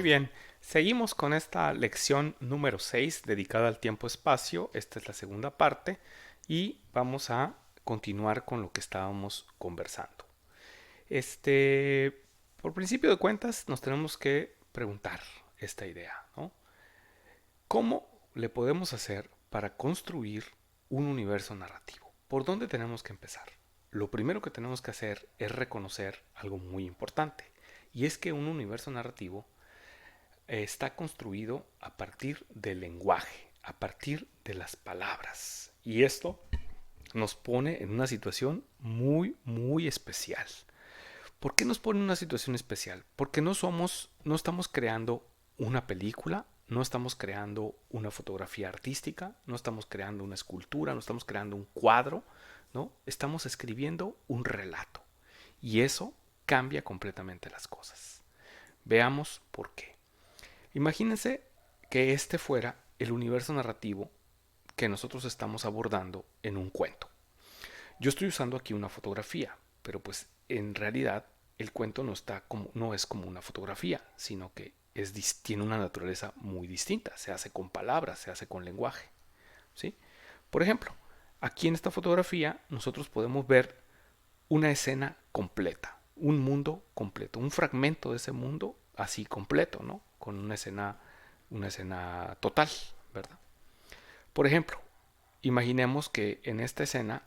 bien, seguimos con esta lección número 6 dedicada al tiempo-espacio. Esta es la segunda parte y vamos a continuar con lo que estábamos conversando. Por principio de cuentas, nos tenemos que preguntar esta idea, ¿no? ¿Cómo le podemos hacer para construir un universo narrativo? ¿Por dónde tenemos que empezar? Lo primero que tenemos que hacer es reconocer algo muy importante, y es que un universo narrativo está construido a partir del lenguaje, a partir de las palabras. Y esto nos pone en una situación muy, muy especial. ¿Por qué nos pone en una situación especial? Porque no estamos creando una película, no estamos creando una fotografía artística, no estamos creando una escultura, no estamos creando un cuadro, ¿no? Estamos escribiendo un relato. Y eso cambia completamente las cosas. Veamos por qué. Imagínense que este fuera el universo narrativo que nosotros estamos abordando en un cuento. Yo estoy usando aquí una fotografía, pero pues en realidad el cuento no es como una fotografía, sino que tiene una naturaleza muy distinta. Se hace con palabras, se hace con lenguaje, ¿sí? Por ejemplo, aquí en esta fotografía nosotros podemos ver una escena completa, un mundo completo, un fragmento de ese mundo así completo, ¿no? Con una escena total, ¿verdad? Por ejemplo, imaginemos que en esta escena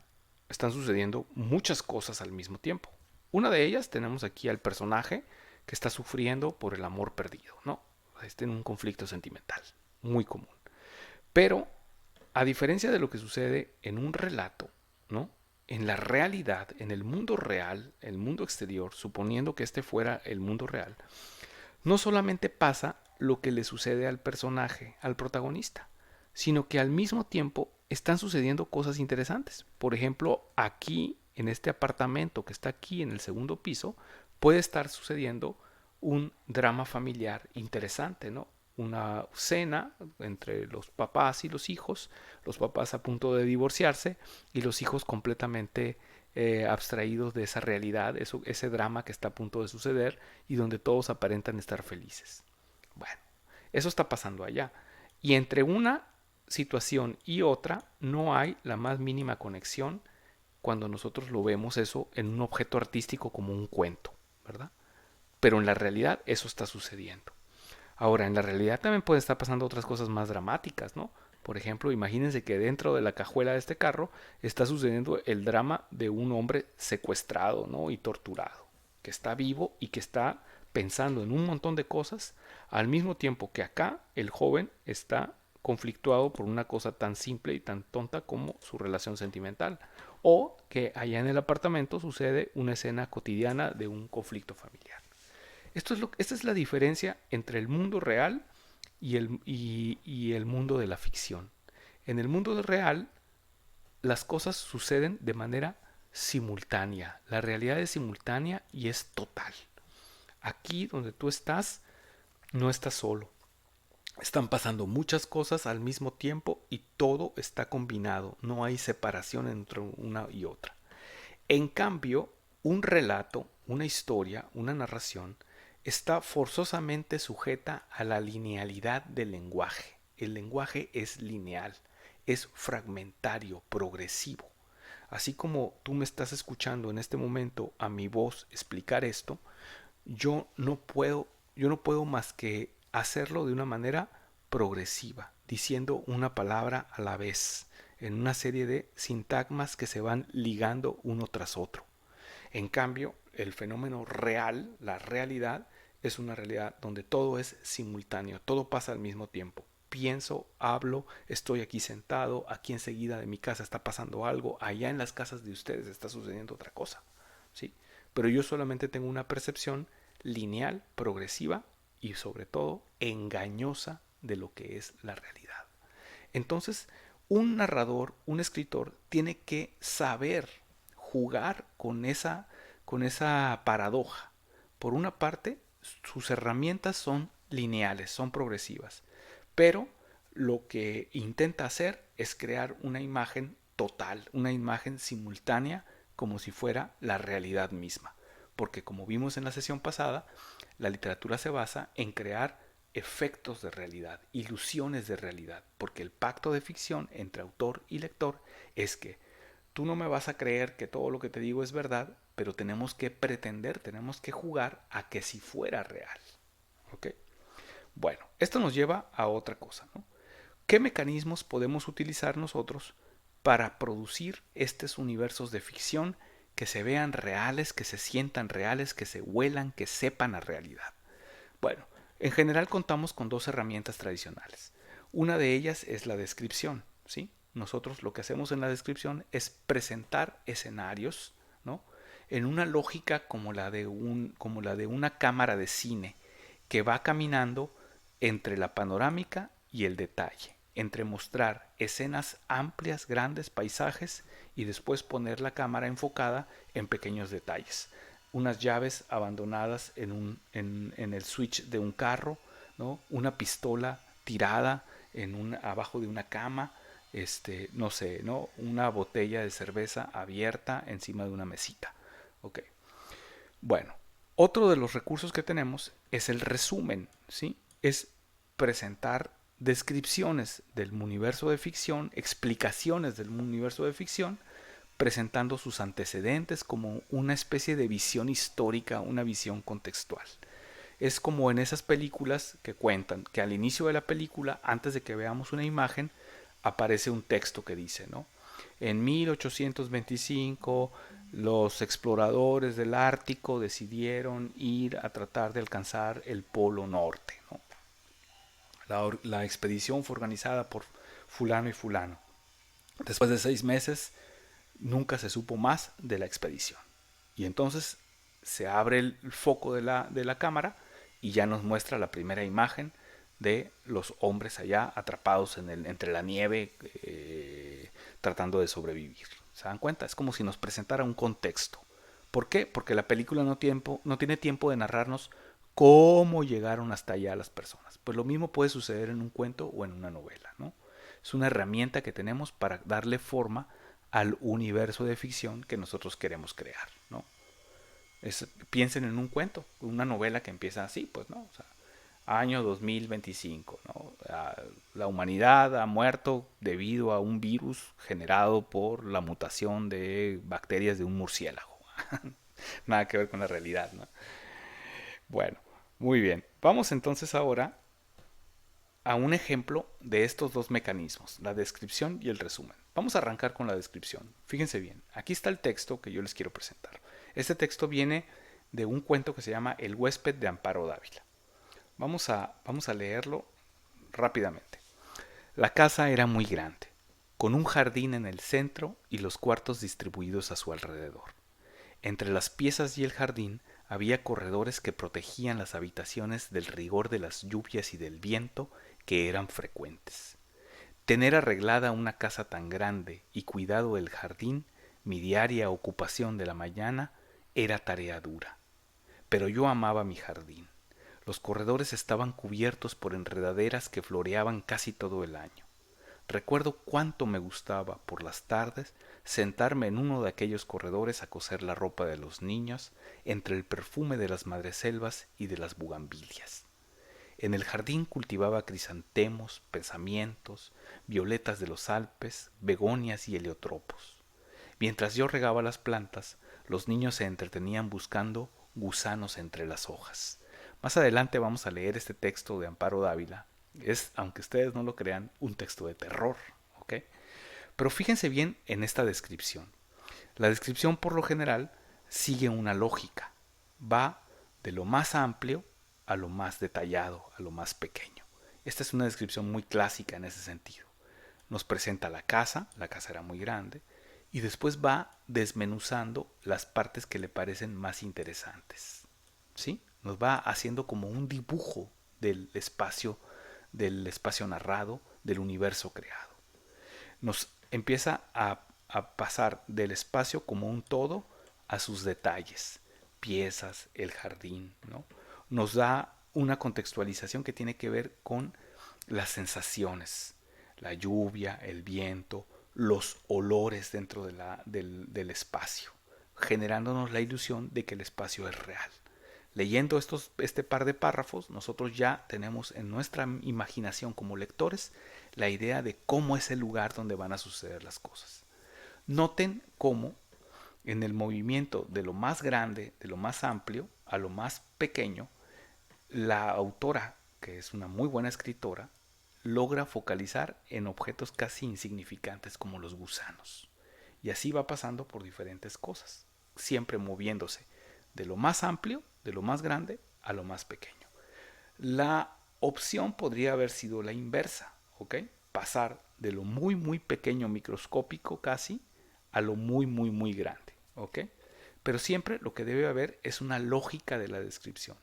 están sucediendo muchas cosas al mismo tiempo. Una de ellas tenemos aquí al personaje que está sufriendo por el amor perdido, ¿no? Está en un conflicto sentimental, muy común. Pero, a diferencia de lo que sucede en un relato, ¿no? En la realidad, en el mundo real, el mundo exterior, suponiendo que este fuera el mundo real, no solamente pasa lo que le sucede al personaje, al protagonista, sino que al mismo tiempo están sucediendo cosas interesantes. Por ejemplo, aquí, en este apartamento que está aquí en el segundo piso, puede estar sucediendo un drama familiar interesante, ¿no? Una cena entre los papás y los papás a punto de divorciarse y los hijos completamente abstraídos de esa realidad, ese drama que está a punto de suceder y donde todos aparentan estar felices. Bueno, eso está pasando allá. Y entre una situación y otra no hay la más mínima conexión cuando nosotros lo vemos eso en un objeto artístico como un cuento, ¿verdad? Pero en la realidad eso está sucediendo. Ahora, en la realidad también puede estar pasando otras cosas más dramáticas, ¿no? Por ejemplo, imagínense que dentro de la cajuela de este carro está sucediendo el drama de un hombre secuestrado, ¿no? Y torturado, que está vivo y que está pensando en un montón de cosas, al mismo tiempo que acá el joven está conflictuado por una cosa tan simple y tan tonta como su relación sentimental. O que allá en el apartamento sucede una escena cotidiana de un conflicto familiar. Esta es la diferencia entre el mundo real y el mundo de la ficción. En el mundo real, las cosas suceden de manera simultánea. La realidad es simultánea y es total. Aquí donde tú estás, no estás solo. Están pasando muchas cosas al mismo tiempo y todo está combinado. No hay separación entre una y otra. En cambio, un relato, una historia, una narración, está forzosamente sujeta a la linealidad del lenguaje. El lenguaje es lineal, es fragmentario, progresivo. Así como tú me estás escuchando en este momento a mi voz explicar esto, yo no puedo más que hacerlo de una manera progresiva, diciendo una palabra a la vez, en una serie de sintagmas que se van ligando uno tras otro. En cambio, el fenómeno real, la realidad, es una realidad donde todo es simultáneo, todo pasa al mismo tiempo. Pienso, hablo, estoy aquí sentado, aquí enseguida de mi casa está pasando algo, allá en las casas de ustedes está sucediendo otra cosa, ¿sí? Pero yo solamente tengo una percepción lineal, progresiva y sobre todo engañosa de lo que es la realidad. Entonces, un narrador, un escritor, tiene que saber jugar con esa paradoja. Por una parte, sus herramientas son lineales, son progresivas, pero lo que intenta hacer es crear una imagen total, una imagen simultánea, como si fuera la realidad misma. Porque como vimos en la sesión pasada, la literatura se basa en crear efectos de realidad, ilusiones de realidad, porque el pacto de ficción entre autor y lector es que tú no me vas a creer que todo lo que te digo es verdad, pero tenemos que pretender, tenemos que jugar a que si fuera real. ¿Ok? Bueno, esto nos lleva a otra cosa, ¿no? ¿Qué mecanismos podemos utilizar nosotros para producir estos universos de ficción que se vean reales, que se sientan reales, que se huelan, que sepan a realidad? Bueno, en general contamos con dos herramientas tradicionales. Una de ellas es la descripción, ¿sí? Nosotros lo que hacemos en la descripción es presentar escenarios, ¿no? En una lógica como la de una cámara de cine que va caminando entre la panorámica y el detalle, entre mostrar escenas amplias, grandes paisajes y después poner la cámara enfocada en pequeños detalles. Unas llaves abandonadas en el switch de un carro, ¿no? Una pistola tirada abajo de una cama, no sé, ¿no? Una botella de cerveza abierta encima de una mesita. Ok. Bueno, otro de los recursos que tenemos es el resumen, ¿sí? Es presentar descripciones del universo de ficción, explicaciones del universo de ficción, presentando sus antecedentes como una especie de visión histórica, una visión contextual. Es como en esas películas que cuentan que al inicio de la película, antes de que veamos una imagen, aparece un texto que dice, ¿no? En 1825 los exploradores del Ártico decidieron ir a tratar de alcanzar el Polo Norte, ¿no? La expedición fue organizada por fulano y fulano. Después de 6 meses nunca se supo más de la expedición. Y entonces se abre el foco de la cámara y ya nos muestra la primera imagen de los hombres allá atrapados entre la nieve, tratando de sobrevivir. ¿Se dan cuenta? Es como si nos presentara un contexto. ¿Por qué? Porque la película no tiene tiempo de narrarnos cómo llegaron hasta allá las personas. Pues lo mismo puede suceder en un cuento o en una novela, ¿no? Es una herramienta que tenemos para darle forma al universo de ficción que nosotros queremos crear, ¿no? Piensen en un cuento, una novela que empieza así, pues, ¿no? O sea, año 2025, ¿no? La humanidad ha muerto debido a un virus generado por la mutación de bacterias de un murciélago. Nada que ver con la realidad, ¿no? Bueno, muy bien. Vamos entonces ahora a un ejemplo de estos dos mecanismos, la descripción y el resumen. Vamos a arrancar con la descripción. Fíjense bien, aquí está el texto que yo les quiero presentar. Este texto viene de un cuento que se llama El huésped de Amparo Dávila. Vamos a leerlo rápidamente. La casa era muy grande, con un jardín en el centro y los cuartos distribuidos a su alrededor. Entre las piezas y el jardín había corredores que protegían las habitaciones del rigor de las lluvias y del viento que eran frecuentes. Tener arreglada una casa tan grande y cuidado del jardín, mi diaria ocupación de la mañana, era tarea dura. Pero yo amaba mi jardín. Los corredores estaban cubiertos por enredaderas que floreaban casi todo el año. Recuerdo cuánto me gustaba, por las tardes, sentarme en uno de aquellos corredores a coser la ropa de los niños, entre el perfume de las madreselvas y de las bugambilias. En el jardín cultivaba crisantemos, pensamientos, violetas de los Alpes, begonias y heliotropos. Mientras yo regaba las plantas, los niños se entretenían buscando gusanos entre las hojas. Más adelante vamos a leer este texto de Amparo Dávila. Es, aunque ustedes no lo crean, un texto de terror, ¿ok? Pero fíjense bien en esta descripción. La descripción, por lo general, sigue una lógica. Va de lo más amplio a lo más detallado, a lo más pequeño. Esta es una descripción muy clásica en ese sentido. Nos presenta la casa era muy grande, y después va desmenuzando las partes que le parecen más interesantes. ¿Sí? Nos va haciendo como un dibujo del espacio narrado, del universo creado. Nos empieza a pasar del espacio como un todo a sus detalles, piezas, el jardín, ¿no? Nos da una contextualización que tiene que ver con las sensaciones, la lluvia, el viento, los olores dentro del espacio, generándonos la ilusión de que el espacio es real. Leyendo este par de párrafos, nosotros ya tenemos en nuestra imaginación como lectores la idea de cómo es el lugar donde van a suceder las cosas. Noten cómo en el movimiento de lo más grande, de lo más amplio, a lo más pequeño, la autora, que es una muy buena escritora, logra focalizar en objetos casi insignificantes como los gusanos. Y así va pasando por diferentes cosas, siempre moviéndose de lo más amplio, de lo más grande, a lo más pequeño. La opción podría haber sido la inversa, ¿ok? Pasar de lo muy, muy pequeño, microscópico casi, a lo muy, muy, muy grande, ¿ok? Pero siempre lo que debe haber es una lógica de la descripción,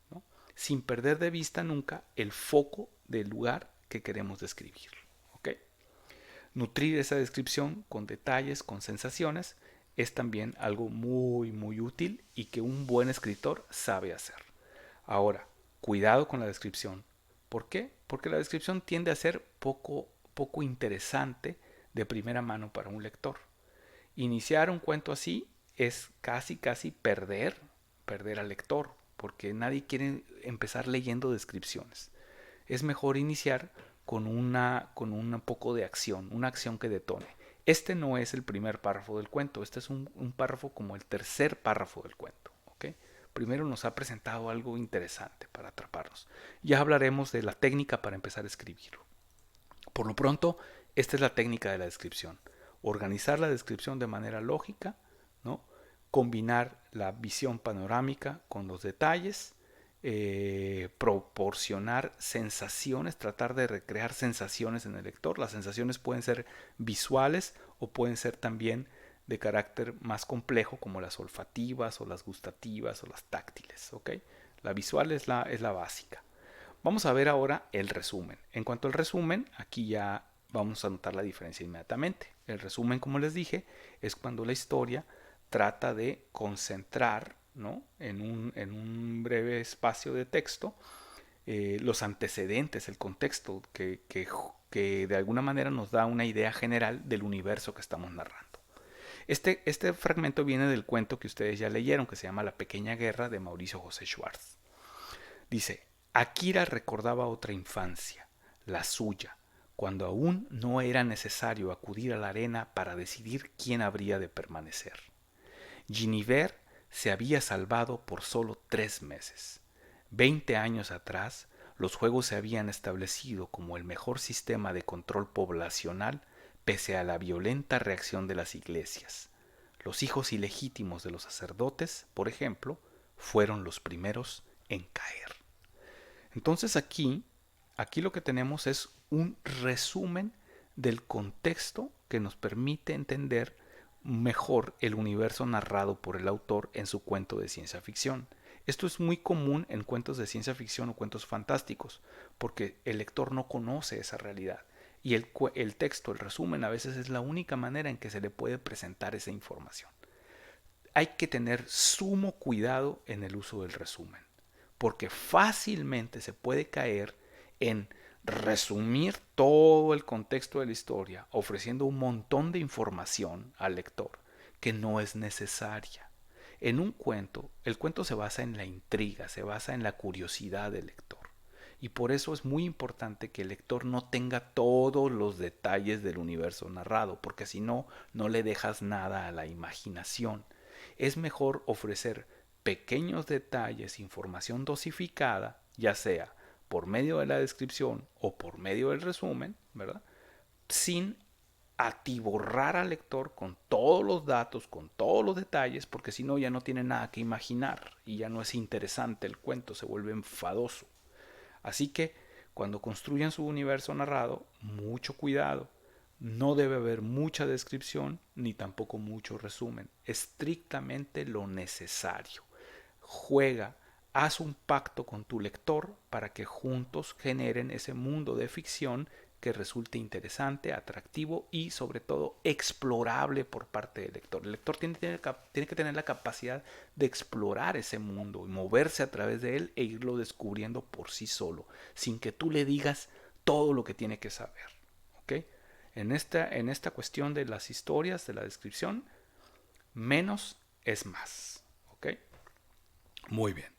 ¿no? Sin perder de vista nunca el foco del lugar que queremos describir, ¿ok? Nutrir esa descripción con detalles, con sensaciones, es también algo muy, muy útil y que un buen escritor sabe hacer. Ahora, cuidado con la descripción. ¿Por qué? Porque la descripción tiende a ser poco interesante de primera mano para un lector. Iniciar un cuento así es casi perder al lector, porque nadie quiere empezar leyendo descripciones. Es mejor iniciar con un poco de acción, una acción que detone. Este no es el primer párrafo del cuento, este es un párrafo como el tercer párrafo del cuento. ¿Okay? Primero nos ha presentado algo interesante para atraparnos. Ya hablaremos de la técnica para empezar a escribir. Por lo pronto, esta es la técnica de la descripción. Organizar la descripción de manera lógica, ¿no? Combinar la visión panorámica con los detalles, proporcionar sensaciones, tratar de recrear sensaciones en el lector. Las sensaciones pueden ser visuales o pueden ser también de carácter más complejo, como las olfativas o las gustativas o las táctiles. ¿Okay? La visual es la básica. Vamos a ver ahora el resumen. En cuanto al resumen, aquí ya vamos a notar la diferencia inmediatamente. El resumen, como les dije, es cuando la historia trata de concentrar, ¿no? en un breve espacio de texto los antecedentes, el contexto que de alguna manera nos da una idea general del universo que estamos narrando. Este fragmento viene del cuento que ustedes ya leyeron, que se llama La Pequeña Guerra, de Mauricio José Schwartz. Dice, Akira recordaba otra infancia, la suya, cuando aún no era necesario acudir a la arena para decidir quién habría de permanecer. Giniver se había salvado por solo 3 meses. 20 años atrás, los juegos se habían establecido como el mejor sistema de control poblacional pese a la violenta reacción de las iglesias. Los hijos ilegítimos de los sacerdotes, por ejemplo, fueron los primeros en caer. Entonces aquí lo que tenemos es un resumen del contexto que nos permite entender mejor el universo narrado por el autor en su cuento de ciencia ficción. Esto es muy común en cuentos de ciencia ficción o cuentos fantásticos, porque el lector no conoce esa realidad. Y el texto, el resumen, a veces es la única manera en que se le puede presentar esa información. Hay que tener sumo cuidado en el uso del resumen, porque fácilmente se puede caer en resumir todo el contexto de la historia, ofreciendo un montón de información al lector que no es necesaria. En un cuento, el cuento se basa en la intriga, se basa en la curiosidad del lector. Y por eso es muy importante que el lector no tenga todos los detalles del universo narrado, porque si no, no le dejas nada a la imaginación. Es mejor ofrecer pequeños detalles, información dosificada, ya sea por medio de la descripción o por medio del resumen, ¿verdad? Sin atiborrar al lector con todos los datos, con todos los detalles, porque si no ya no tiene nada que imaginar y ya no es interesante el cuento, se vuelve enfadoso. Así que cuando construyan su universo narrado, mucho cuidado. No debe haber mucha descripción ni tampoco mucho resumen. Estrictamente lo necesario. Juega, haz un pacto con tu lector para que juntos generen ese mundo de ficción que resulte interesante, atractivo y sobre todo explorable por parte del lector. El lector tiene que tener la capacidad de explorar ese mundo y moverse a través de él e irlo descubriendo por sí solo, sin que tú le digas todo lo que tiene que saber. ¿Okay? En esta cuestión de las historias, de la descripción, menos es más. ¿Okay? Muy bien.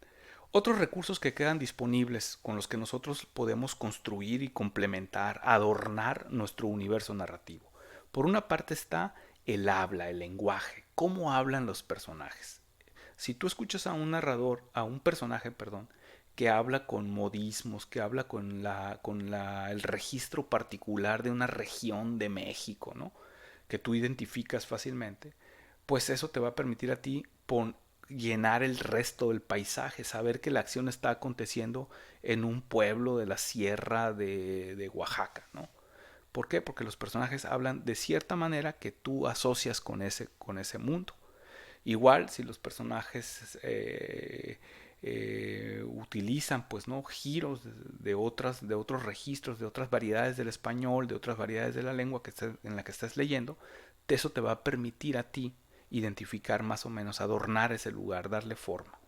Otros recursos que quedan disponibles con los que nosotros podemos construir y complementar, adornar nuestro universo narrativo. Por una parte está el habla, el lenguaje, cómo hablan los personajes. Si tú escuchas a un narrador, a un personaje, perdón, que habla con modismos, que habla el registro particular de una región de México, ¿no? Que tú identificas fácilmente, pues eso te va a permitir a ti llenar el resto del paisaje, saber que la acción está aconteciendo en un pueblo de la sierra de Oaxaca, ¿no? ¿Por qué? Porque los personajes hablan de cierta manera que tú asocias con ese mundo. Igual si los personajes utilizan pues no giros de otros registros, de otras variedades del español, de otras variedades de la lengua en la que estás leyendo, eso te va a permitir a ti identificar más o menos, adornar ese lugar, darle forma.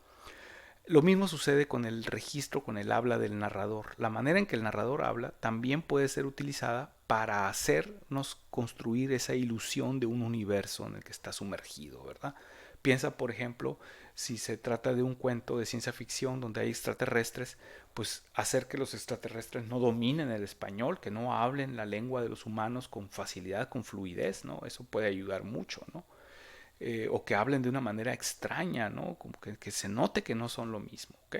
Lo mismo sucede con el registro, con el habla del narrador. La manera en que el narrador habla también puede ser utilizada para hacernos construir esa ilusión de un universo en el que está sumergido, ¿verdad? Piensa, por ejemplo, si se trata de un cuento de ciencia ficción donde hay extraterrestres, pues hacer que los extraterrestres no dominen el español, que no hablen la lengua de los humanos con facilidad, con fluidez, ¿no? Eso puede ayudar mucho, ¿no? O que hablen de una manera extraña, ¿no? Como que se note que no son lo mismo, ¿ok?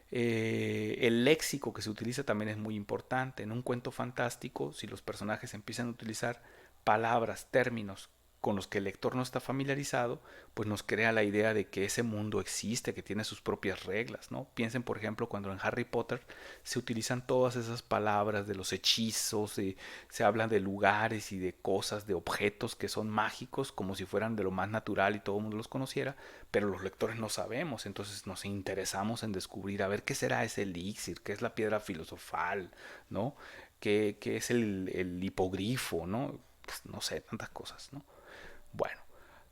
El léxico que se utiliza también es muy importante. En un cuento fantástico, si los personajes empiezan a utilizar palabras, términos con los que el lector no está familiarizado, pues nos crea la idea de que ese mundo existe, que tiene sus propias reglas, ¿no? Piensen, por ejemplo, cuando en Harry Potter se utilizan todas esas palabras de los hechizos, se hablan de lugares y de cosas, de objetos que son mágicos, como si fueran de lo más natural y todo el mundo los conociera, pero los lectores no sabemos, entonces nos interesamos en descubrir, a ver qué será ese elixir, qué es la piedra filosofal, ¿no? ¿Qué es el hipogrifo, ¿no? Pues no sé, tantas cosas, ¿no? Bueno,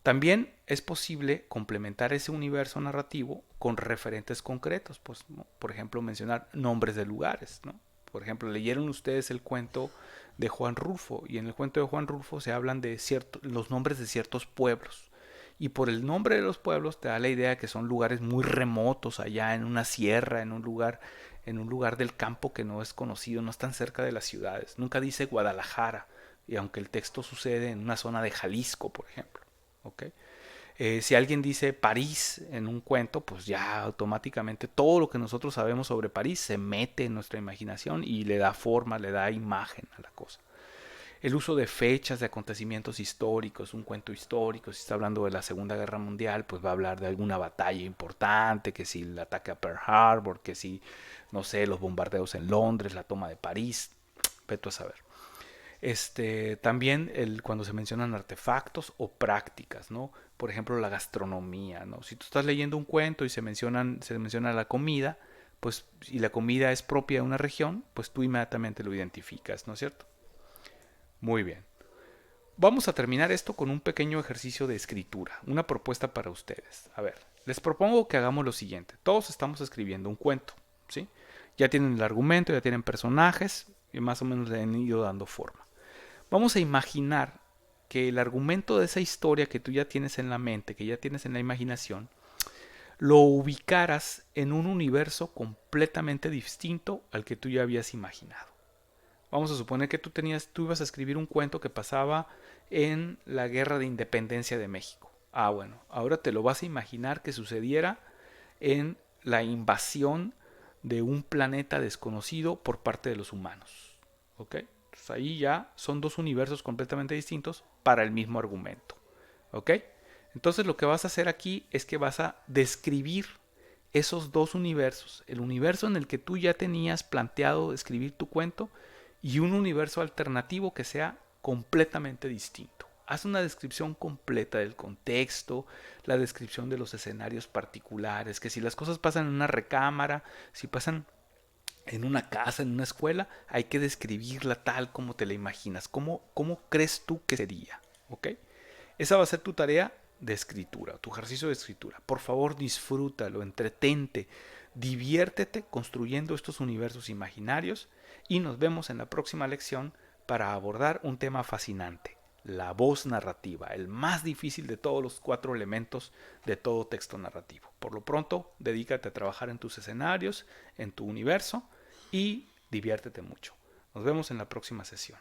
también es posible complementar ese universo narrativo con referentes concretos, pues, ¿no? Por ejemplo, mencionar nombres de lugares, ¿no? Por ejemplo, leyeron ustedes el cuento de Juan Rulfo y en el cuento de Juan Rulfo se hablan de los nombres de ciertos pueblos. Y por el nombre de los pueblos te da la idea de que son lugares muy remotos allá en una sierra, en un lugar del campo que no es conocido, no están cerca de las ciudades. Nunca dice Guadalajara, y aunque el texto sucede en una zona de Jalisco, por ejemplo. ¿Okay? Si alguien dice París en un cuento, pues ya automáticamente todo lo que nosotros sabemos sobre París se mete en nuestra imaginación y le da forma, le da imagen a la cosa. El uso de fechas, de acontecimientos históricos, un cuento histórico, si está hablando de la Segunda Guerra Mundial, pues va a hablar de alguna batalla importante, que si el ataque a Pearl Harbor, que si, no sé, los bombardeos en Londres, la toma de París, vete a saber. También cuando se mencionan artefactos o prácticas, ¿no? Por ejemplo, la gastronomía, ¿no? Si tú estás leyendo un cuento y se menciona la comida, pues si la comida es propia de una región, pues tú inmediatamente lo identificas, ¿no es cierto? Muy bien. Vamos a terminar esto con un pequeño ejercicio de escritura, una propuesta para ustedes. A ver, les propongo que hagamos lo siguiente. Todos estamos escribiendo un cuento, ¿sí? Ya tienen el argumento, ya tienen personajes y más o menos le han ido dando forma. Vamos a imaginar que el argumento de esa historia que tú ya tienes en la mente, que ya tienes en la imaginación, lo ubicaras en un universo completamente distinto al que tú ya habías imaginado. Vamos a suponer que tú ibas a escribir un cuento que pasaba en la Guerra de Independencia de México. Ah, bueno, ahora te lo vas a imaginar que sucediera en la invasión de un planeta desconocido por parte de los humanos. ¿Ok? Entonces ahí ya son dos universos completamente distintos para el mismo argumento. ¿Ok? Entonces lo que vas a hacer aquí es que vas a describir esos dos universos. El universo en el que tú ya tenías planteado escribir tu cuento y un universo alternativo que sea completamente distinto. Haz una descripción completa del contexto, la descripción de los escenarios particulares, que si las cosas pasan en una recámara, si pasan en una casa, en una escuela, hay que describirla tal como te la imaginas. ¿Cómo crees tú que sería? ¿Ok? Esa va a ser tu tarea de escritura, tu ejercicio de escritura. Por favor, disfrútalo, entretente, diviértete construyendo estos universos imaginarios y nos vemos en la próxima lección para abordar un tema fascinante, la voz narrativa, el más difícil de todos los 4 elementos de todo texto narrativo. Por lo pronto, dedícate a trabajar en tus escenarios, en tu universo y diviértete mucho. Nos vemos en la próxima sesión.